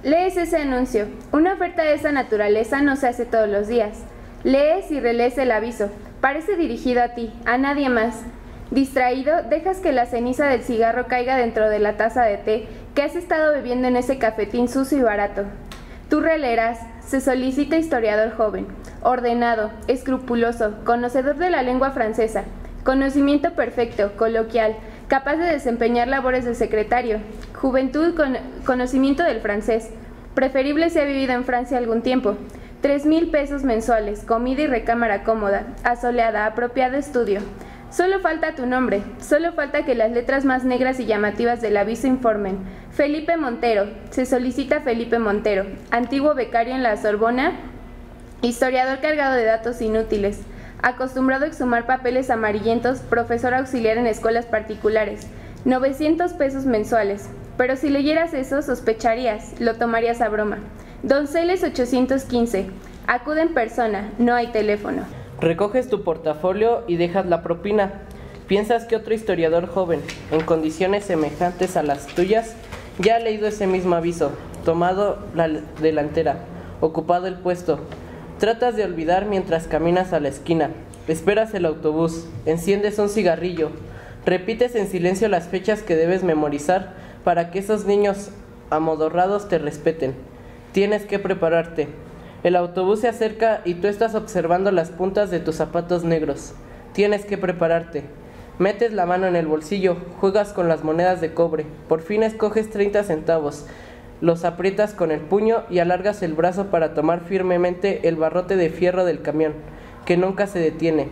Lees ese anuncio. Una oferta de esa naturaleza no se hace todos los días. Lees y relees el aviso. Parece dirigido a ti, a nadie más. Distraído, dejas que la ceniza del cigarro caiga dentro de la taza de té que has estado bebiendo en ese cafetín sucio y barato. Tú releerás. Se solicita historiador joven, ordenado, escrupuloso, conocedor de la lengua francesa, conocimiento perfecto, coloquial, capaz de desempeñar labores de secretario, juventud con conocimiento del francés, preferible si ha vivido en Francia algún tiempo, 3,000 pesos mensuales, comida y recámara cómoda, asoleada, apropiado estudio. Solo falta tu nombre, solo falta que las letras más negras y llamativas del aviso informen. Felipe Montero, se solicita Felipe Montero, antiguo becario en la Sorbona, historiador cargado de datos inútiles, acostumbrado a exhumar papeles amarillentos, profesor auxiliar en escuelas particulares, 900 pesos mensuales. Pero si leyeras eso, sospecharías, lo tomarías a broma. Donceles 815, acude en persona, no hay teléfono. Recoges tu portafolio y dejas la propina. Piensas que otro historiador joven, en condiciones semejantes a las tuyas, ya ha leído ese mismo aviso, tomado la delantera, ocupado el puesto. Tratas de olvidar mientras caminas a la esquina. Esperas el autobús, enciendes un cigarrillo, repites en silencio las fechas que debes memorizar para que esos niños amodorrados te respeten. Tienes que prepararte. El autobús se acerca y tú estás observando las puntas de tus zapatos negros. Tienes que prepararte. Metes la mano en el bolsillo, juegas con las monedas de cobre. Por fin escoges 30 centavos. Los aprietas con el puño y alargas el brazo para tomar firmemente el barrote de fierro del camión, que nunca se detiene.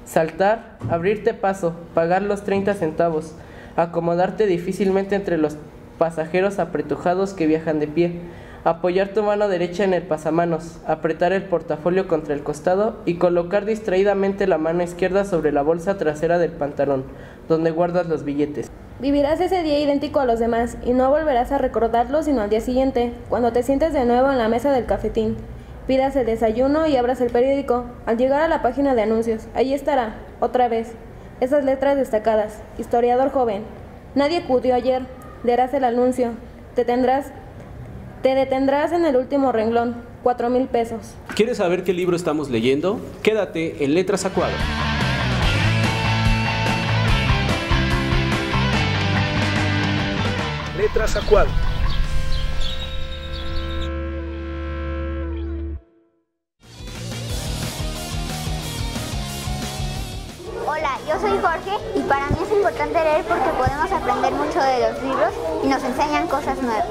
Saltar, abrirte paso, pagar los 30 centavos, acomodarte difícilmente entre los pasajeros apretujados que viajan de pie. Apoyar tu mano derecha en el pasamanos, apretar el portafolio contra el costado y colocar distraídamente la mano izquierda sobre la bolsa trasera del pantalón, donde guardas los billetes. Vivirás ese día idéntico a los demás y no volverás a recordarlo sino al día siguiente, cuando te sientes de nuevo en la mesa del cafetín. Pidas el desayuno y abras el periódico. Al llegar a la página de anuncios, allí estará, otra vez, esas letras destacadas: historiador joven. Nadie acudió ayer. Leerás el anuncio. Te detendrás en el último renglón, 4,000 pesos. ¿Quieres saber qué libro estamos leyendo? Quédate en Letras a Cuadro. Letras a Cuadro. Hola, yo soy Jorge y para mí es importante leer porque podemos aprender mucho de los libros y nos enseñan cosas nuevas.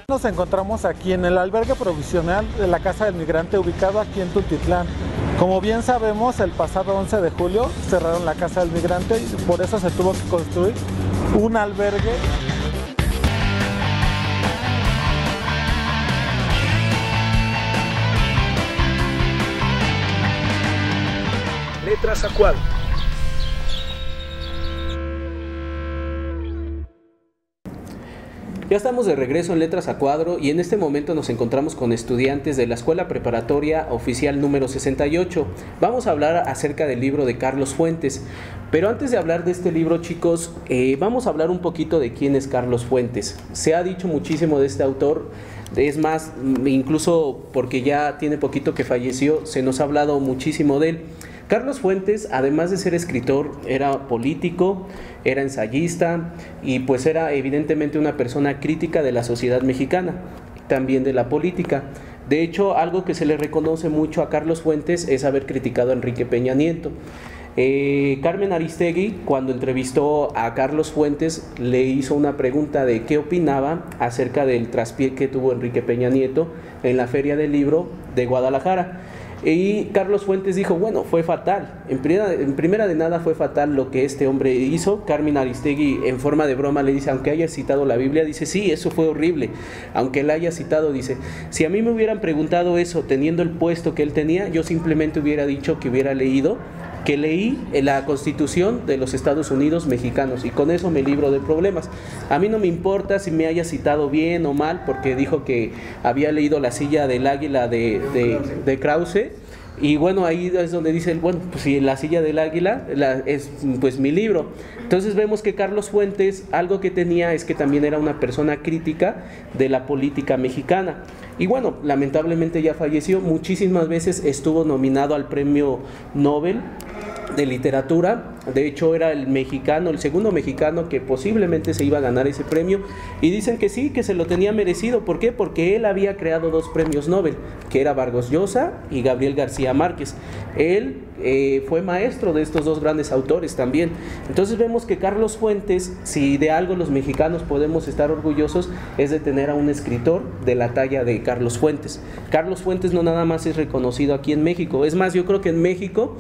Nos encontramos aquí en el albergue provisional de la Casa del Migrante, ubicado aquí en Tultitlán. Como bien sabemos, el pasado 11 de julio cerraron la Casa del Migrante y por eso se tuvo que construir un albergue. Letras a Cuadro. Ya estamos de regreso en Letras a Cuadro y en este momento nos encontramos con estudiantes de la Escuela Preparatoria Oficial número 68. Vamos a hablar acerca del libro de Carlos Fuentes. Pero antes de hablar de este libro, chicos, vamos a hablar un poquito de quién es Carlos Fuentes. Se ha dicho muchísimo de este autor, es más, incluso porque ya tiene poquito que falleció, se nos ha hablado muchísimo de él. Carlos Fuentes, además de ser escritor, era político, era ensayista y pues era evidentemente una persona crítica de la sociedad mexicana, también de la política. De hecho, algo que se le reconoce mucho a Carlos Fuentes es haber criticado a Enrique Peña Nieto. Carmen Aristegui, cuando entrevistó a Carlos Fuentes, le hizo una pregunta de qué opinaba acerca del traspié que tuvo Enrique Peña Nieto en la Feria del Libro de Guadalajara. Y Carlos Fuentes dijo, bueno, fue fatal, en primera de nada fue fatal lo que este hombre hizo. Carmen Aristegui en forma de broma le dice, aunque haya citado la Biblia, dice, sí, eso fue horrible, aunque la haya citado, dice, si a mí me hubieran preguntado eso teniendo el puesto que él tenía, yo simplemente hubiera dicho que hubiera leído que leí la Constitución de los Estados Unidos mexicanos, y con eso me libro de problemas. A mí no me importa si me haya citado bien o mal, porque dijo que había leído La silla del águila de Krause. Y bueno, ahí es donde dice, bueno, pues si La silla del águila es pues mi libro. Entonces vemos que Carlos Fuentes, algo que tenía es que también era una persona crítica de la política mexicana. Y bueno, lamentablemente ya falleció. Muchísimas veces estuvo nominado al Premio Nobel de Literatura. De hecho era el segundo mexicano que posiblemente se iba a ganar ese premio, y dicen que sí, que se lo tenía merecido. ¿Por qué? Porque él había creado 2 premios Nobel, que era Vargas Llosa y Gabriel García Márquez. Él fue maestro de estos 2 grandes autores también. Entonces vemos que Carlos Fuentes, si de algo los mexicanos podemos estar orgullosos, es de tener a un escritor de la talla de Carlos Fuentes. Carlos Fuentes no nada más es reconocido aquí en México, es más, yo creo que en México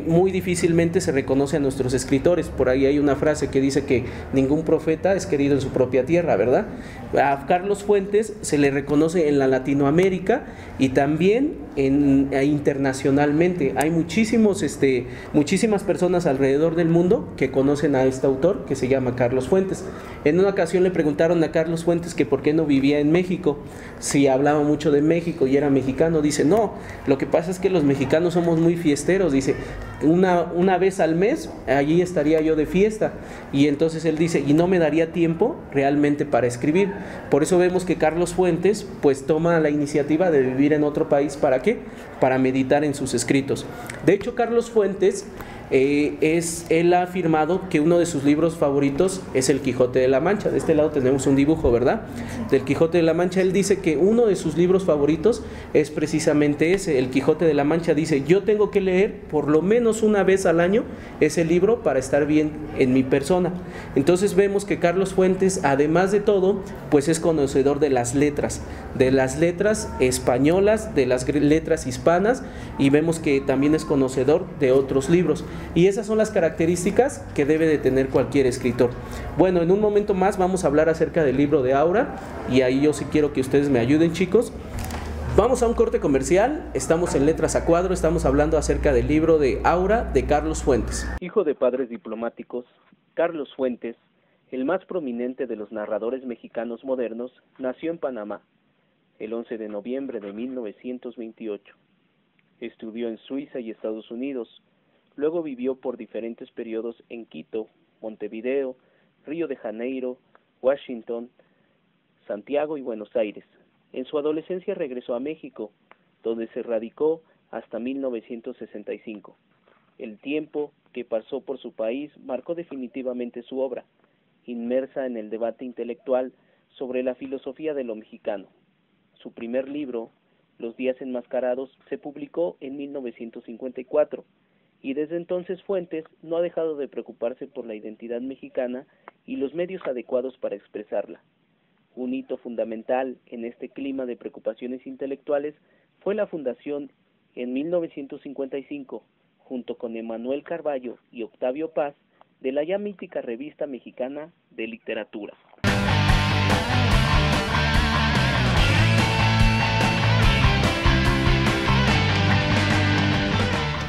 muy difícilmente se reconoce a nuestros escritores. Por ahí hay una frase que dice que ningún profeta es querido en su propia tierra, ¿verdad? A Carlos Fuentes se le reconoce en la Latinoamérica y también internacionalmente. Hay muchísimas personas alrededor del mundo que conocen a este autor que se llama Carlos Fuentes. En una ocasión le preguntaron a Carlos Fuentes que por qué no vivía en México, si hablaba mucho de México y era mexicano. Dice, no, lo que pasa es que los mexicanos somos muy fiesteros. Dice, una vez al mes allí estaría yo de fiesta, y entonces él dice, y no me daría tiempo realmente para escribir. Por eso vemos que Carlos Fuentes pues toma la iniciativa de vivir en otro país. ¿Para qué? Para meditar en sus escritos. De hecho, Carlos Fuentes él ha afirmado que uno de sus libros favoritos es El Quijote de la Mancha. De este lado tenemos un dibujo, ¿verdad?, del Quijote de la Mancha. Él dice que uno de sus libros favoritos es precisamente ese, El Quijote de la Mancha. Dice, yo tengo que leer por lo menos una vez al año ese libro para estar bien en mi persona. Entonces vemos que Carlos Fuentes, además de todo, pues es conocedor de las letras españolas, de las letras hispanas, y vemos que también es conocedor de otros libros. Y esas son las características que debe de tener cualquier escritor. Bueno, en un momento más vamos a hablar acerca del libro de Aura, y ahí yo sí quiero que ustedes me ayuden, chicos. Vamos a un corte comercial. Estamos en Letras a Cuadro, estamos hablando acerca del libro de Aura de Carlos Fuentes. Hijo de padres diplomáticos, Carlos Fuentes, el más prominente de los narradores mexicanos modernos, nació en Panamá el 11 de noviembre de 1928. Estudió en Suiza y Estados Unidos. Luego vivió por diferentes periodos en Quito, Montevideo, Río de Janeiro, Washington, Santiago y Buenos Aires. En su adolescencia regresó a México, donde se radicó hasta 1965. El tiempo que pasó por su país marcó definitivamente su obra, inmersa en el debate intelectual sobre la filosofía de lo mexicano. Su primer libro, Los días enmascarados, se publicó en 1954. Y desde entonces Fuentes no ha dejado de preocuparse por la identidad mexicana y los medios adecuados para expresarla. Un hito fundamental en este clima de preocupaciones intelectuales fue la fundación en 1955, junto con Emanuel Carballo y Octavio Paz, de la ya mítica Revista Mexicana de Literatura.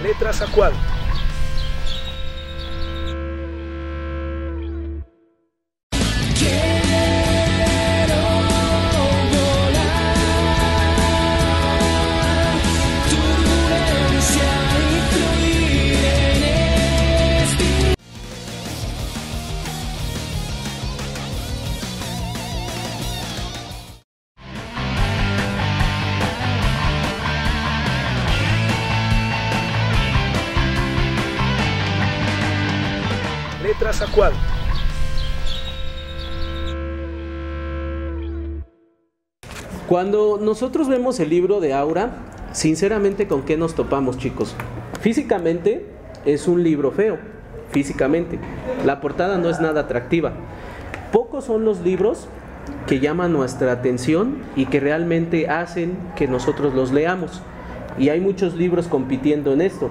Letras a Cuadro. Letras a Cuadro. Cuando nosotros vemos el libro de Aura, sinceramente, ¿con qué nos topamos, chicos? Físicamente es un libro feo, físicamente. La portada no es nada atractiva. Pocos son los libros que llaman nuestra atención y que realmente hacen que nosotros los leamos. Y hay muchos libros compitiendo en esto.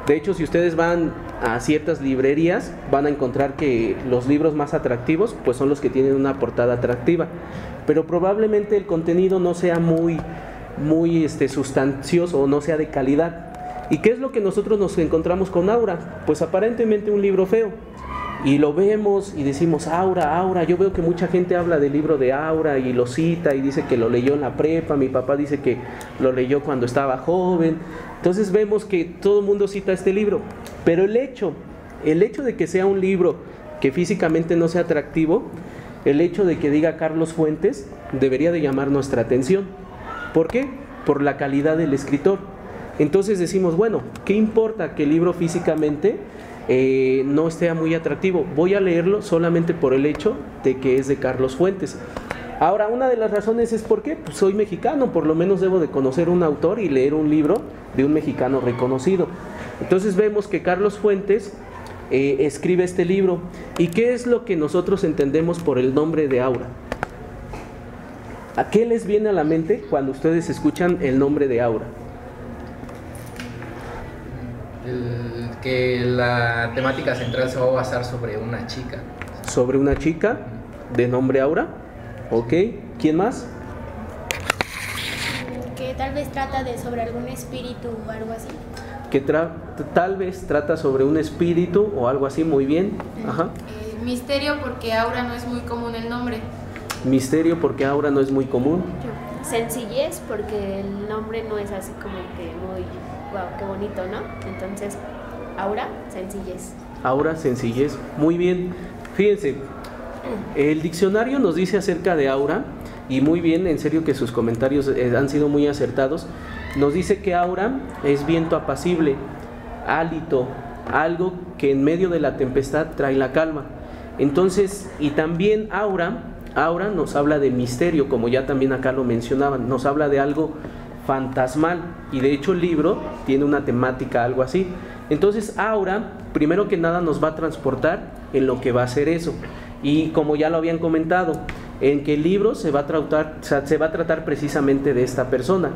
De hecho, si ustedes van a ciertas librerías, van a encontrar que los libros más atractivos pues son los que tienen una portada atractiva, pero probablemente el contenido no sea muy sustancioso o no sea de calidad. ¿Y qué es lo que nosotros nos encontramos con Aura? Pues aparentemente un libro feo. Y lo vemos y decimos, Aura, Aura. Yo veo que mucha gente habla del libro de Aura y lo cita y dice que lo leyó en la prepa. Mi papá dice que lo leyó cuando estaba joven. Entonces vemos que todo el mundo cita este libro. Pero el hecho de que sea un libro que físicamente no sea atractivo, el hecho de que diga Carlos Fuentes, debería de llamar nuestra atención. ¿Por qué? Por la calidad del escritor. Entonces decimos, bueno, ¿qué importa que el libro físicamente no esté muy atractivo? Voy a leerlo solamente por el hecho de que es de Carlos Fuentes. Ahora, una de las razones es porque pues, soy mexicano, por lo menos debo de conocer un autor y leer un libro de un mexicano reconocido. Entonces vemos que Carlos Fuentes escribe este libro. ¿Y qué es lo que nosotros entendemos por el nombre de Aura? ¿A qué les viene a la mente cuando ustedes escuchan el nombre de Aura? Que la temática central se va a basar sobre una chica. ¿Sobre una chica de nombre Aura? Ok, ¿quién más? Que tal vez trata sobre algún espíritu o algo así. Que tal vez trata sobre un espíritu o algo así, muy bien. Ajá. Misterio porque Aura no es muy común el nombre. Misterio porque Aura no es muy común. Sencillez porque el nombre no es así como que muy, wow, qué bonito, ¿no? Entonces, Aura, sencillez. Aura, sencillez, muy bien. Fíjense, el diccionario nos dice acerca de Aura, y muy bien, en serio que sus comentarios han sido muy acertados. Nos dice que Aura es viento apacible, hálito, algo que en medio de la tempestad trae la calma. Entonces, y también Aura nos habla de misterio, como ya también acá lo mencionaban, nos habla de algo fantasmal, y de hecho el libro tiene una temática algo así. Entonces Aura, primero que nada, nos va a transportar en lo que va a ser eso, y como ya lo habían comentado, en que el libro se va a tratar precisamente de esta persona.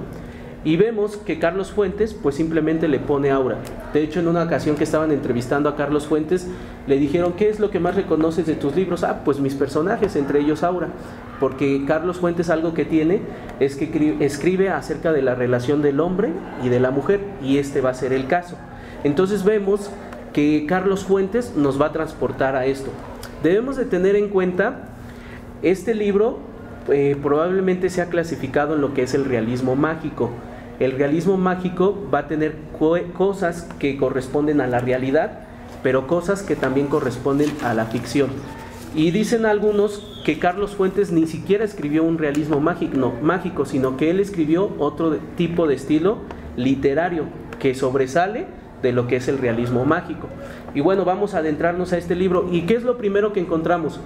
Y vemos que Carlos Fuentes pues simplemente le pone Aura. De hecho, en una ocasión que estaban entrevistando a Carlos Fuentes, le dijeron, ¿qué es lo que más reconoces de tus libros? Ah, pues mis personajes, entre ellos Aura. Porque Carlos Fuentes algo que tiene es que escribe acerca de la relación del hombre y de la mujer, y este va a ser el caso. Entonces vemos que Carlos Fuentes nos va a transportar a esto. Debemos de tener en cuenta, este libro probablemente sea clasificado en lo que es el realismo mágico. El realismo mágico va a tener cosas que corresponden a la realidad, pero cosas que también corresponden a la ficción. Y dicen algunos que Carlos Fuentes ni siquiera escribió un realismo mágico, sino que él escribió otro tipo de estilo literario que sobresale de lo que es el realismo mágico. Y bueno, vamos a adentrarnos a este libro. ¿Y qué es lo primero que encontramos?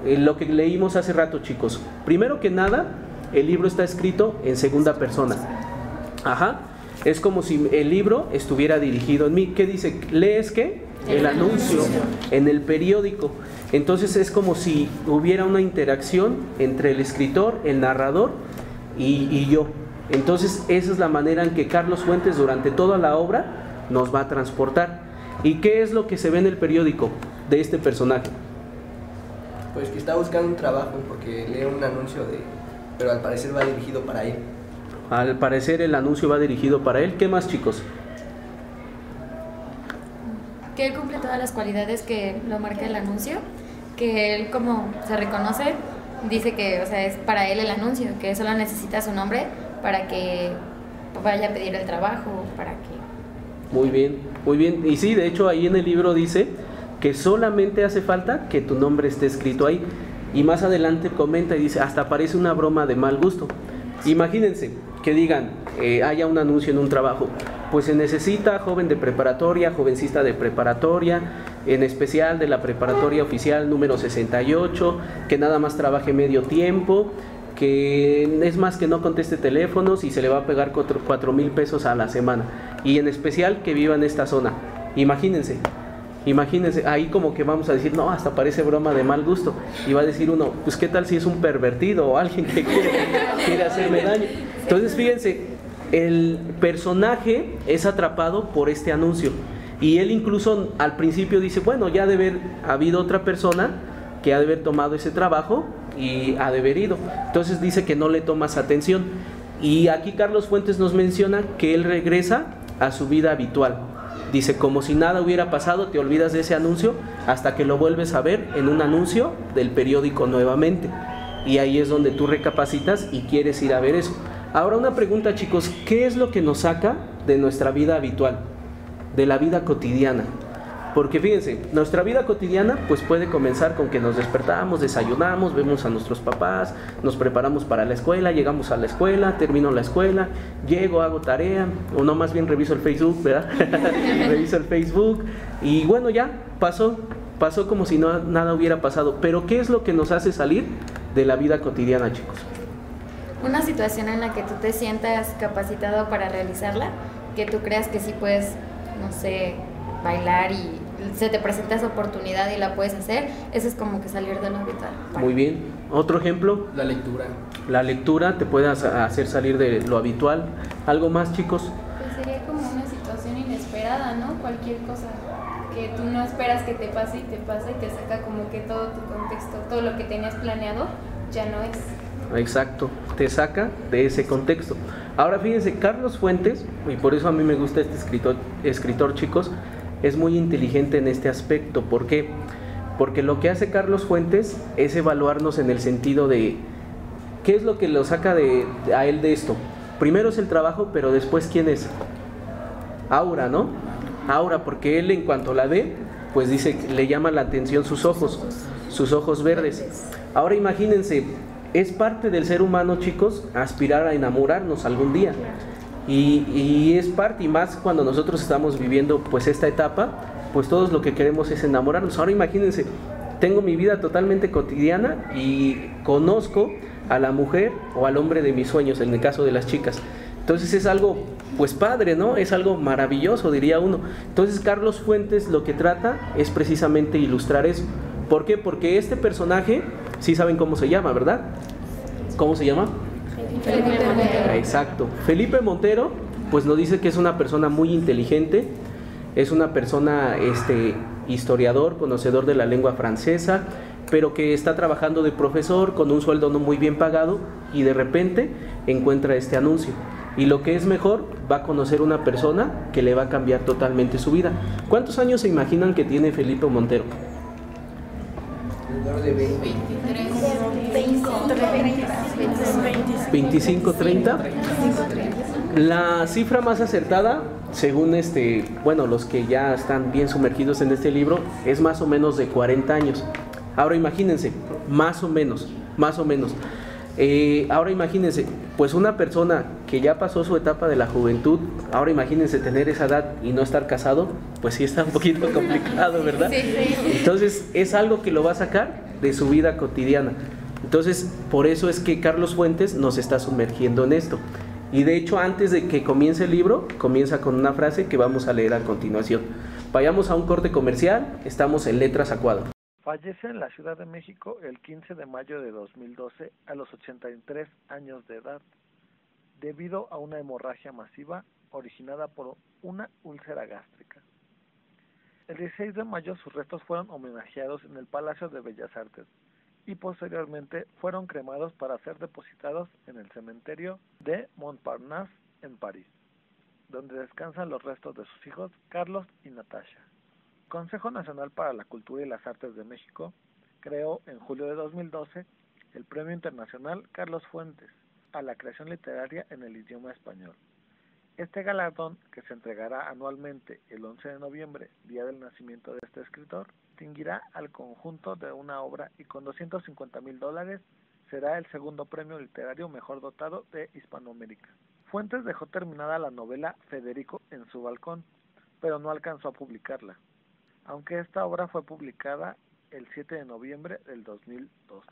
Lo que leímos hace rato, chicos. Primero que nada, el libro está escrito en segunda persona. Ajá. Es como si el libro estuviera dirigido en mí. ¿Qué dice? ¿Lees qué? El anuncio en el periódico. Entonces es como si hubiera una interacción entre el escritor, el narrador y yo. Entonces esa es la manera en que Carlos Fuentes durante toda la obra nos va a transportar. ¿Y qué es lo que se ve en el periódico de este personaje? Pues que está buscando un trabajo porque lee un anuncio pero al parecer va dirigido para él. Al parecer el anuncio va dirigido para él. ¿Qué más, chicos? Que él cumple todas las cualidades que lo marca el anuncio, que él como se reconoce, dice que, o sea, es para él el anuncio, que solo necesita su nombre para que vaya a pedir el trabajo, para que... Muy bien, muy bien. Y sí, de hecho ahí en el libro dice que solamente hace falta que tu nombre esté escrito ahí. Y más adelante comenta y dice, hasta parece una broma de mal gusto. Imagínense que digan, haya un anuncio en un trabajo, pues se necesita joven de preparatoria, jovencista de preparatoria, en especial de la preparatoria oficial número 68, que nada más trabaje medio tiempo, que es más que no conteste teléfonos y se le va a pegar 4,000 pesos a la semana, y en especial que viva en esta zona. Imagínense, ahí como que vamos a decir, no, hasta parece broma de mal gusto, y va a decir uno, pues qué tal si es un pervertido o alguien que quiere hacerme daño. Entonces fíjense, el personaje es atrapado por este anuncio, y él incluso al principio dice, bueno, ya ha de haber habido otra persona que ha de haber tomado ese trabajo y ha de haber ido. Entonces dice que no le tomas atención, y aquí Carlos Fuentes nos menciona que él regresa a su vida habitual. Dice, como si nada hubiera pasado, te olvidas de ese anuncio hasta que lo vuelves a ver en un anuncio del periódico nuevamente. Y ahí es donde tú recapacitas y quieres ir a ver eso. Ahora una pregunta, chicos, ¿qué es lo que nos saca de nuestra vida habitual, de la vida cotidiana? Porque fíjense, nuestra vida cotidiana pues puede comenzar con que nos despertamos, desayunamos, vemos a nuestros papás, nos preparamos para la escuela, llegamos a la escuela, termino la escuela, llego, hago tarea, o no, más bien reviso el Facebook, ¿verdad? Reviso el Facebook y bueno, ya pasó como si nada hubiera pasado. Pero ¿qué es lo que nos hace salir de la vida cotidiana, chicos? Una situación en la que tú te sientas capacitado para realizarla, que tú creas que sí puedes, no sé, bailar y se te presenta esa oportunidad y la puedes hacer, eso es como que salir de lo habitual. Muy bien. ¿Otro ejemplo? La lectura. La lectura te puede hacer salir de lo habitual. ¿Algo más, chicos? Pues sería como una situación inesperada, ¿no? Cualquier cosa que tú no esperas que te pase y te pasa y te saca como que todo tu contexto, todo lo que tenías planeado ya no es. Exacto, te saca de ese contexto. Ahora fíjense, Carlos Fuentes, y por eso a mí me gusta este escritor, chicos, es muy inteligente en este aspecto. ¿Por qué? Porque lo que hace Carlos Fuentes es evaluarnos en el sentido de ¿qué es lo que lo saca a él de esto? Primero es el trabajo, pero después ¿quién es? Aura, ¿no? Aura, porque él en cuanto la ve, pues dice, le llama la atención sus ojos verdes. Ahora imagínense, es parte del ser humano, chicos, aspirar a enamorarnos algún día. Y es parte, y más cuando nosotros estamos viviendo pues esta etapa, pues todos lo que queremos es enamorarnos. Ahora imagínense, tengo mi vida totalmente cotidiana y conozco a la mujer o al hombre de mis sueños, en el caso de las chicas. Entonces es algo pues padre, ¿no? Es algo maravilloso, diría uno. Entonces Carlos Fuentes lo que trata es precisamente ilustrar eso. ¿Por qué? Porque este personaje, sí saben cómo se llama, ¿verdad? ¿Cómo se llama? Felipe Montero. Exacto. Felipe Montero, pues nos dice que es una persona muy inteligente, es una persona historiador, conocedor de la lengua francesa, pero que está trabajando de profesor con un sueldo no muy bien pagado y de repente encuentra este anuncio. Y lo que es mejor, va a conocer una persona que le va a cambiar totalmente su vida. ¿Cuántos años se imaginan que tiene Felipe Montero? De 25, 30. La cifra más acertada, según los que ya están bien sumergidos en este libro, es más o menos de 40 años. Ahora imagínense, más o menos. Ahora imagínense, pues una persona que ya pasó su etapa de la juventud, ahora imagínense tener esa edad y no estar casado, pues sí está un poquito complicado, ¿verdad? Sí. Entonces es algo que lo va a sacar de su vida cotidiana. Entonces por eso es que Carlos Fuentes nos está sumergiendo en esto. Y de hecho antes de que comience el libro, comienza con una frase que vamos a leer a continuación. Vayamos a un corte comercial, estamos en Letras a Cuadro. Fallece en la Ciudad de México el 15 de mayo de 2012 a los 83 años de edad, debido a una hemorragia masiva originada por una úlcera gástrica. El 16 de mayo sus restos fueron homenajeados en el Palacio de Bellas Artes y posteriormente fueron cremados para ser depositados en el cementerio de Montparnasse en París, donde descansan los restos de sus hijos Carlos y Natasha. Consejo Nacional para la Cultura y las Artes de México creó en julio de 2012 el Premio Internacional Carlos Fuentes a la creación literaria en el idioma español. Este galardón, que se entregará anualmente el 11 de noviembre, día del nacimiento de este escritor, distinguirá al conjunto de una obra y con $250,000 será el segundo premio literario mejor dotado de Hispanoamérica. Fuentes dejó terminada la novela Federico en su balcón, pero no alcanzó a publicarla, aunque esta obra fue publicada el 7 de noviembre del 2012.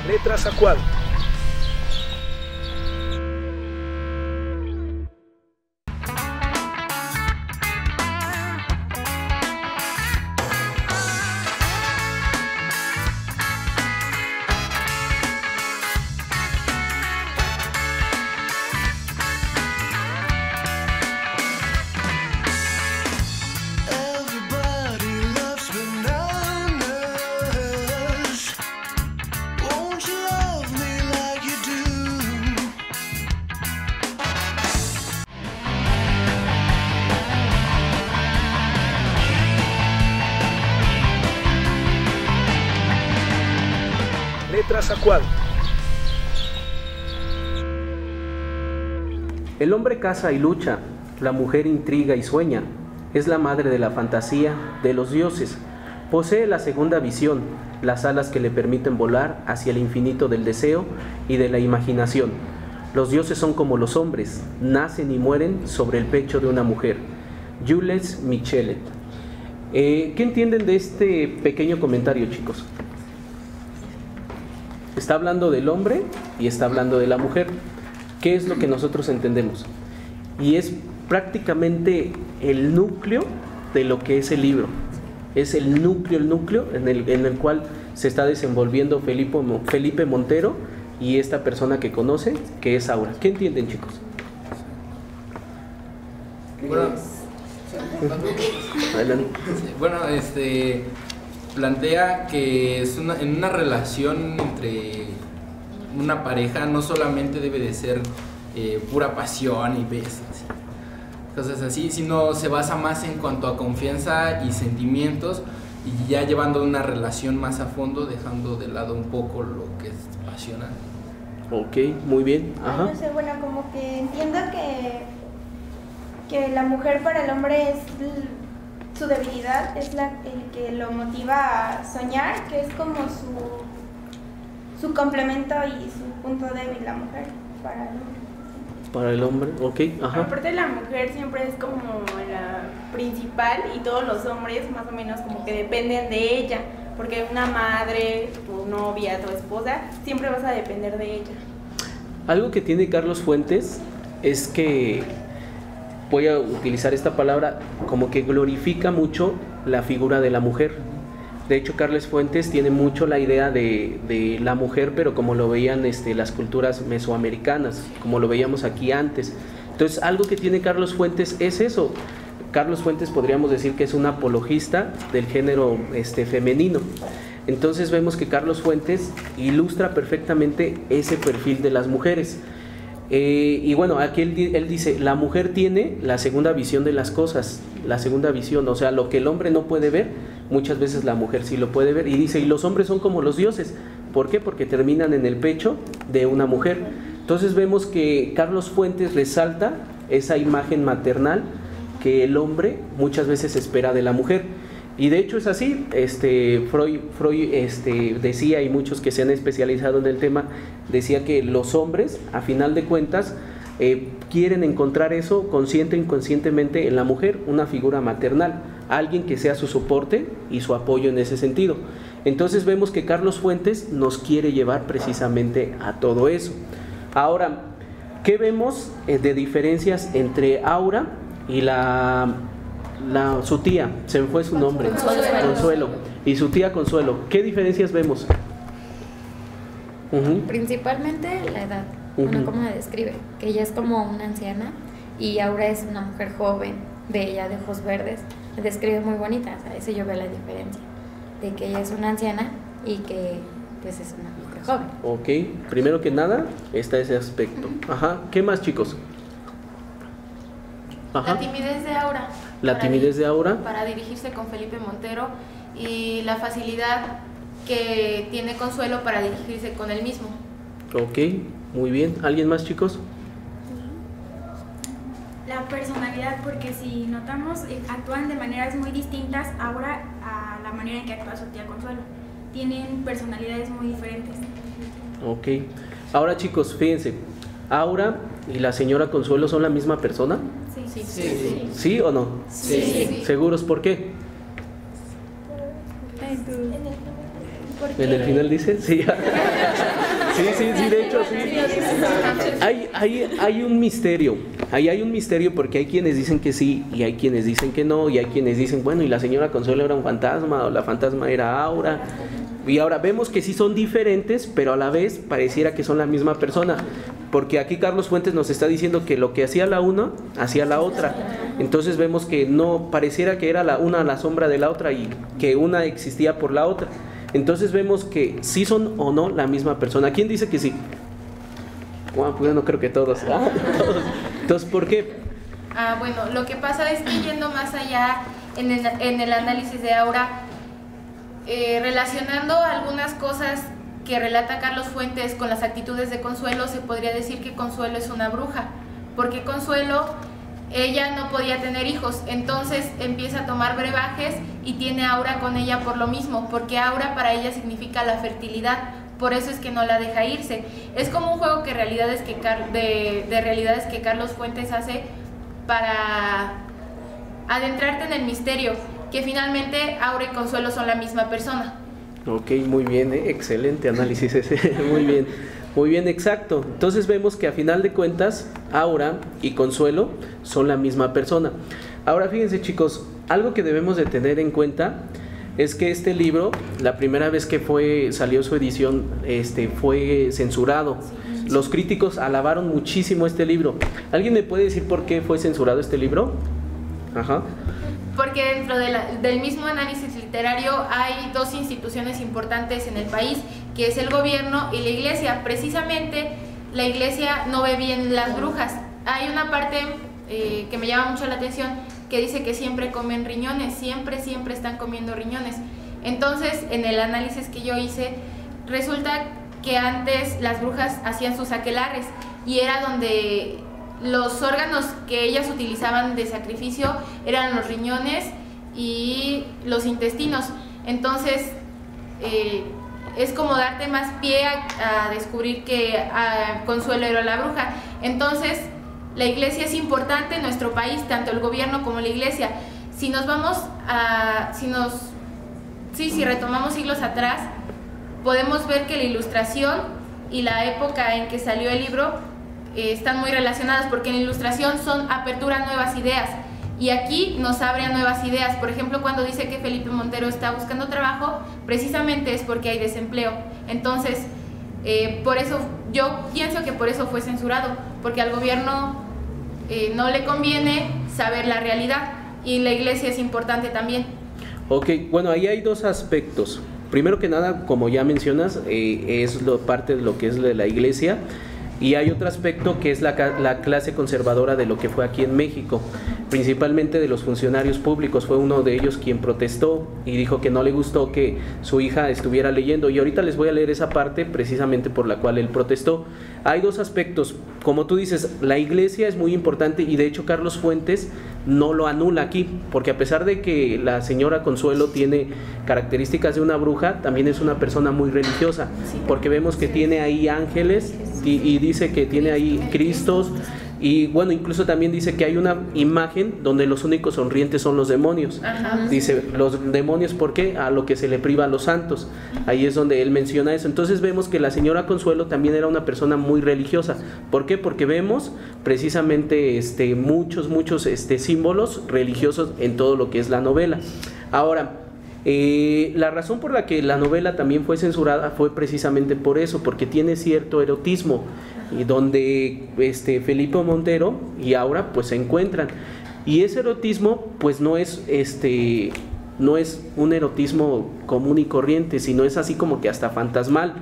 Letras a Cuadro. Letras a cuadro. El hombre caza y lucha, la mujer intriga y sueña. Es la madre de la fantasía, de los dioses. Posee la segunda visión, las alas que le permiten volar hacia el infinito del deseo y de la imaginación. Los dioses son como los hombres, nacen y mueren sobre el pecho de una mujer. Jules Michelet. ¿Qué entienden de este pequeño comentario, chicos? Está hablando del hombre y está hablando de la mujer. ¿Qué es lo que nosotros entendemos? Y es prácticamente el núcleo de lo que es el libro. Es el núcleo en el cual se está desenvolviendo Felipe Montero y esta persona que conoce, que es Aura. ¿Qué entienden, chicos? Bueno, plantea que es en una relación entre una pareja no solamente debe de ser pura pasión y besos, cosas así, sino se basa más en cuanto a confianza y sentimientos, y ya llevando una relación más a fondo, dejando de lado un poco lo que es pasional. Ok, muy bien. Ajá. No sé, bueno, como que entiendo que la mujer para el hombre es su debilidad, es el que lo motiva a soñar, que es como su complemento y su punto débil, la mujer para el hombre. Para el hombre, ok, ajá. Aparte la mujer siempre es como la principal y todos los hombres más o menos como que dependen de ella, porque una madre, tu novia, tu esposa, siempre vas a depender de ella. Algo que tiene Carlos Fuentes es que, voy a utilizar esta palabra, como que glorifica mucho la figura de la mujer. De hecho, Carlos Fuentes tiene mucho la idea de la mujer, pero como lo veían las culturas mesoamericanas, como lo veíamos aquí antes. Entonces, algo que tiene Carlos Fuentes es eso. Carlos Fuentes podríamos decir que es un apologista del género femenino. Entonces vemos que Carlos Fuentes ilustra perfectamente ese perfil de las mujeres. Y bueno, aquí él dice, la mujer tiene la segunda visión de las cosas, la segunda visión, o sea, lo que el hombre no puede ver, muchas veces la mujer sí lo puede ver. Y dice, y los hombres son como los dioses. ¿Por qué? Porque terminan en el pecho de una mujer. Entonces vemos que Carlos Fuentes resalta esa imagen maternal que el hombre muchas veces espera de la mujer. Y de hecho es así. Freud decía, y muchos que se han especializado en el tema, decía que los hombres, a final de cuentas, quieren encontrar eso consciente e inconscientemente en la mujer, una figura maternal, alguien que sea su soporte y su apoyo en ese sentido. Entonces vemos que Carlos Fuentes nos quiere llevar precisamente a todo eso. Ahora, ¿qué vemos de diferencias entre Aura y su tía? Se me fue su nombre. Consuelo. Y su tía Consuelo. ¿Qué diferencias vemos? Principalmente la edad. Bueno, ¿cómo la describe? Que ella es como una anciana y Aura es una mujer joven, bella, de ojos verdes. La describe muy bonita, o sea, eso yo veo la diferencia. De que ella es una anciana y que pues es una mujer joven. Ok, primero que nada está ese aspecto. Ajá, ¿qué más, chicos? Ajá. La timidez de Aura. La timidez de Aura. Para dirigirse con Felipe Montero y la facilidad que tiene Consuelo para dirigirse con él mismo. Ok, muy bien. ¿Alguien más, chicos? La personalidad, porque si notamos, actúan de maneras muy distintas Aura a la manera en que actúa su tía Consuelo. Tienen personalidades muy diferentes. Ok. Ahora, chicos, fíjense. ¿Aura y la señora Consuelo son la misma persona? Sí. ¿Sí o no? Sí. ¿Seguros por qué? ¿En el final dice? Sí. Sí, de hecho sí. Hay un misterio. Ahí hay un misterio porque hay quienes dicen que sí y hay quienes dicen que no, y hay quienes dicen, bueno, y la señora Consuelo era un fantasma o la fantasma era Aura. Y ahora vemos que sí son diferentes, pero a la vez pareciera que son la misma persona, porque aquí Carlos Fuentes nos está diciendo que lo que hacía la una, hacía la otra. Entonces vemos que no, pareciera que era la una la sombra de la otra y que una existía por la otra. Entonces vemos que sí son o no la misma persona. ¿Quién dice que sí? Bueno, pues no creo que todos. Todos. Entonces, ¿por qué? Bueno, lo que pasa es que yendo más allá en el análisis de Aura, relacionando algunas cosas que relata Carlos Fuentes con las actitudes de Consuelo, se podría decir que Consuelo es una bruja, porque Consuelo, ella no podía tener hijos, entonces empieza a tomar brebajes y tiene a Aura con ella por lo mismo, porque Aura para ella significa la fertilidad, por eso es que no la deja irse. Es como un juego de realidades que Carlos Fuentes hace para adentrarte en el misterio, que finalmente Aura y Consuelo son la misma persona. Ok, muy bien, excelente análisis ese, muy bien, exacto. Entonces vemos que a final de cuentas Aura y Consuelo son la misma persona. Ahora fíjense, chicos, algo que debemos de tener en cuenta es que este libro, la primera vez que salió su edición, fue censurado. Los críticos alabaron muchísimo este libro. ¿Alguien me puede decir por qué fue censurado este libro? Ajá. Porque dentro del mismo análisis literario hay dos instituciones importantes en el país, que es el gobierno y la iglesia. Precisamente la iglesia no ve bien las brujas. Hay una parte que me llama mucho la atención, que dice que siempre comen riñones, siempre están comiendo riñones. Entonces, en el análisis que yo hice, resulta que antes las brujas hacían sus aquelarres y era donde los órganos que ellas utilizaban de sacrificio eran los riñones y los intestinos. Entonces es como darte más pie a descubrir que Consuelo era la bruja. Entonces la iglesia es importante en nuestro país, tanto el gobierno como la iglesia. Si nos vamos si retomamos siglos atrás, podemos ver que la ilustración y la época en que salió el libro están muy relacionadas, porque en la ilustración son apertura a nuevas ideas y aquí nos abre a nuevas ideas. Por ejemplo, cuando dice que Felipe Montero está buscando trabajo, precisamente es porque hay desempleo. Entonces, por eso yo pienso que por eso fue censurado, porque al gobierno no le conviene saber la realidad y la iglesia es importante también. Ok, bueno, ahí hay dos aspectos. Primero que nada, como ya mencionas, es parte de lo que es de la iglesia. Y hay otro aspecto que es la clase conservadora de lo que fue aquí en México, principalmente de los funcionarios públicos. Fue uno de ellos quien protestó y dijo que no le gustó que su hija estuviera leyendo, y ahorita les voy a leer esa parte precisamente por la cual él protestó. Hay dos aspectos, como tú dices, la iglesia es muy importante y de hecho Carlos Fuentes no lo anula aquí, porque a pesar de que la señora Consuelo tiene características de una bruja, también es una persona muy religiosa, porque vemos que tiene ahí ángeles y dice que tiene ahí Cristos, y bueno, incluso también dice que hay una imagen donde los únicos sonrientes son los demonios. Ajá. Dice, los demonios, ¿por qué? A lo que se le priva a los santos. Ahí es donde él menciona eso. Entonces vemos que la señora Consuelo también era una persona muy religiosa. ¿Por qué? Porque vemos precisamente muchos símbolos religiosos en todo lo que es la novela. Ahora, la razón por la que la novela también fue censurada fue precisamente por eso, porque tiene cierto erotismo, y donde Felipe Montero y Aura pues se encuentran, y ese erotismo pues no es un erotismo común y corriente, sino es así como que hasta fantasmal.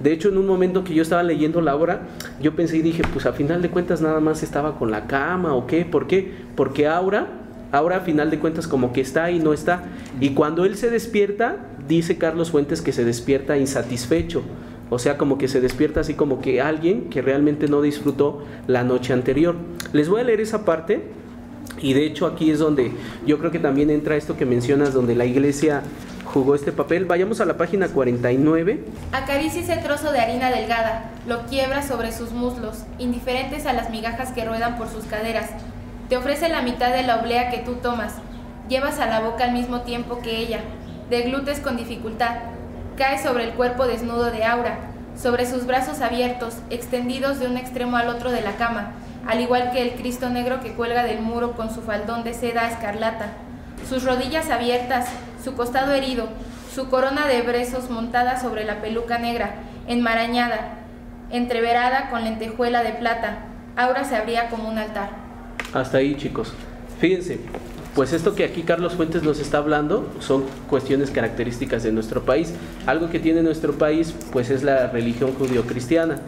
De hecho, en un momento que yo estaba leyendo la obra, yo pensé y dije, pues a final de cuentas nada más estaba con la cama o qué. ¿Por qué? Porque Aura a final de cuentas como que está y no está, y cuando él se despierta, dice Carlos Fuentes que se despierta insatisfecho, o sea, como que se despierta así como que alguien que realmente no disfrutó la noche anterior. Les voy a leer esa parte, y de hecho aquí es donde yo creo que también entra esto que mencionas, donde la iglesia jugó este papel. Vayamos a la página 49. Acaricia ese trozo de harina delgada, lo quiebra sobre sus muslos, indiferentes a las migajas que ruedan por sus caderas. Te ofrece la mitad de la oblea que tú tomas, llevas a la boca al mismo tiempo que ella, deglutes con dificultad, cae sobre el cuerpo desnudo de Aura, sobre sus brazos abiertos, extendidos de un extremo al otro de la cama, al igual que el Cristo negro que cuelga del muro con su faldón de seda escarlata, sus rodillas abiertas, su costado herido, su corona de brezos montada sobre la peluca negra, enmarañada, entreverada con lentejuela de plata. Aura se abría como un altar. Hasta ahí, chicos. Fíjense, pues esto que aquí Carlos Fuentes nos está hablando son cuestiones características de nuestro país. Algo que tiene nuestro país pues es la religión judio-cristiana,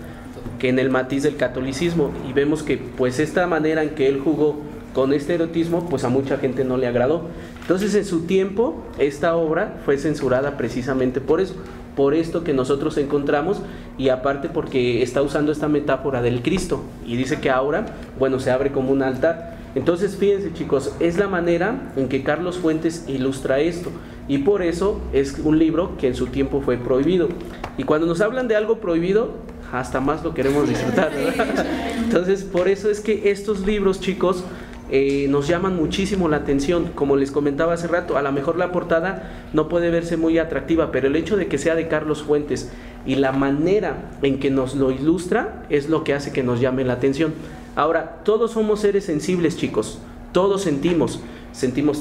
que en el matiz del catolicismo, y vemos que pues esta manera en que él jugó con este erotismo pues a mucha gente no le agradó. Entonces en su tiempo esta obra fue censurada precisamente por eso, por esto que nosotros encontramos, y aparte porque está usando esta metáfora del Cristo, y dice que ahora, bueno, se abre como un altar. Entonces fíjense, chicos, es la manera en que Carlos Fuentes ilustra esto, y por eso es un libro que en su tiempo fue prohibido. Y cuando nos hablan de algo prohibido, hasta más lo queremos disfrutar, ¿verdad? Entonces por eso es que estos libros, chicos, nos llaman muchísimo la atención. Como les comentaba hace rato, a lo mejor la portada no puede verse muy atractiva, pero el hecho de que sea de Carlos Fuentes y la manera en que nos lo ilustra es lo que hace que nos llame la atención. Ahora, todos somos seres sensibles, chicos, todos sentimos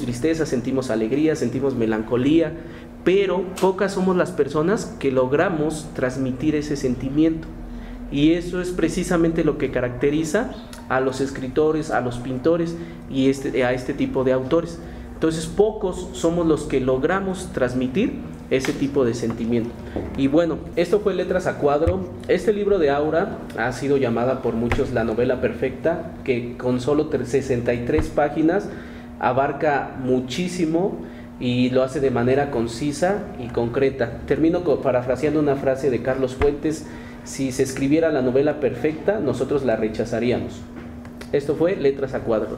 tristeza, sentimos alegría, sentimos melancolía, pero pocas somos las personas que logramos transmitir ese sentimiento. Y eso es precisamente lo que caracteriza a los escritores, a los pintores y a este tipo de autores. Entonces pocos somos los que logramos transmitir ese tipo de sentimiento. Y bueno, esto fue Letras a Cuadro. Este libro de Aura ha sido llamada por muchos la novela perfecta, que con solo 63 páginas abarca muchísimo y lo hace de manera concisa y concreta. Termino parafraseando una frase de Carlos Fuentes: si se escribiera la novela perfecta, nosotros la rechazaríamos. Esto fue Letras a Cuadro.